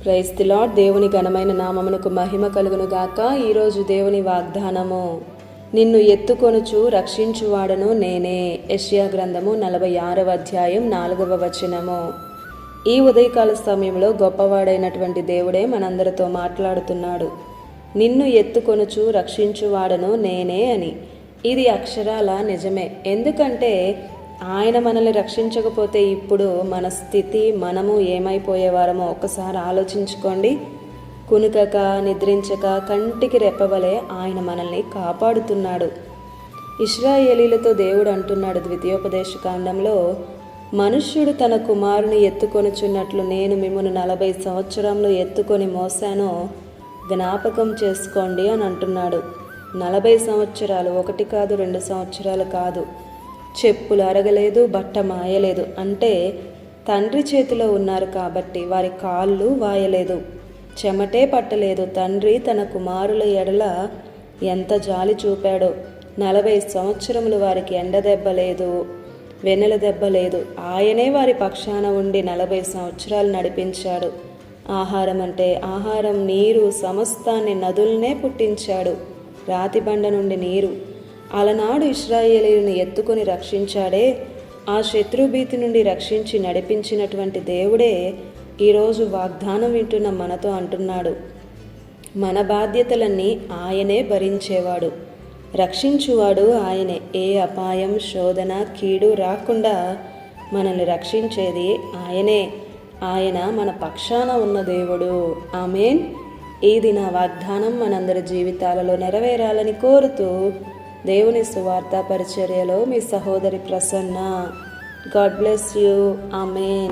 Praise the lord. దేవుని ఘనమైన నామమునకు మహిమ కలుగును గాక. ఈరోజు దేవుని వాగ్దానము, నిన్ను ఎత్తుకొనుచు రక్షించువాడను నేనే. యెషయా గ్రంథము 46వ అధ్యాయం 4వ వచనము. ఈ ఉదయకాల సమయంలో గొప్పవాడైనటువంటి దేవుడే మనందరితో మాట్లాడుతున్నాడు. నిన్ను ఎత్తుకొనుచు రక్షించువాడను నేనే అని. ఇది అక్షరాల నిజమే. ఎందుకంటే ఆయన మనల్ని రక్షించకపోతే ఇప్పుడు మన స్థితి, మనము ఏమైపోయేవారమో ఒక్కసారి ఆలోచించుకోండి. కునుకక నిద్రించక కంటికి రెప్పవలే ఆయన మనల్ని కాపాడుతున్నాడు. ఇశ్రాయేలీలతో దేవుడు అంటున్నాడు ద్వితీయోపదేశ కాండంలో, మనుష్యుడు తన కుమారుని ఎత్తుకొనుచున్నట్లు నేను మిమ్మల్ని 40 సంవత్సరంలో ఎత్తుకొని మోసానో జ్ఞాపకం చేసుకోండి అని అంటున్నాడు. 40 సంవత్సరాలు, 1 కాదు 2 సంవత్సరాలు కాదు. చెప్పులు అరగలేదు, బట్ట మాయలేదు. అంటే తండ్రి చేతిలో ఉన్నారు కాబట్టి వారి కాళ్ళు వాయలేదు, చెమటే పట్టలేదు. తండ్రి తన కుమారుల ఎడల ఎంత జాలి చూపాడో. 40 సంవత్సరములు వారికి ఎండ దెబ్బ లేదు, వెన్నెల దెబ్బ లేదు. ఆయనే వారి పక్షాన ఉండి 40 సంవత్సరాలు నడిపించాడు. ఆహారం అంటే ఆహారం, నీరు, సమస్తాన్ని నదులనే పుట్టించాడు. రాతి బండ నుండి నీరు. అలనాడు ఇశ్రాయేలీయులను ఎత్తుకొని రక్షించాడే, ఆ శత్రుభీతి నుండి రక్షించి నడిపించినటువంటి దేవుడే ఈరోజు వాగ్దానం వింటున్న మనతో అంటున్నాడు, మన బాధ్యతలన్నీ ఆయనే భరించేవాడు, రక్షించువాడు ఆయనే. ఏ అపాయం, శోధన, కీడు రాకుండా మనల్ని రక్షించేది ఆయనే. ఆయన మన పక్షాన ఉన్న దేవుడు. ఆమేన్. ఈ దిన వాగ్దానం మనందరి జీవితాలలో నెరవేరాలని కోరుతూ దేవుని సువార్త పరిచర్యలో మీ సహోదరి Prasanna. God bless you. Amen.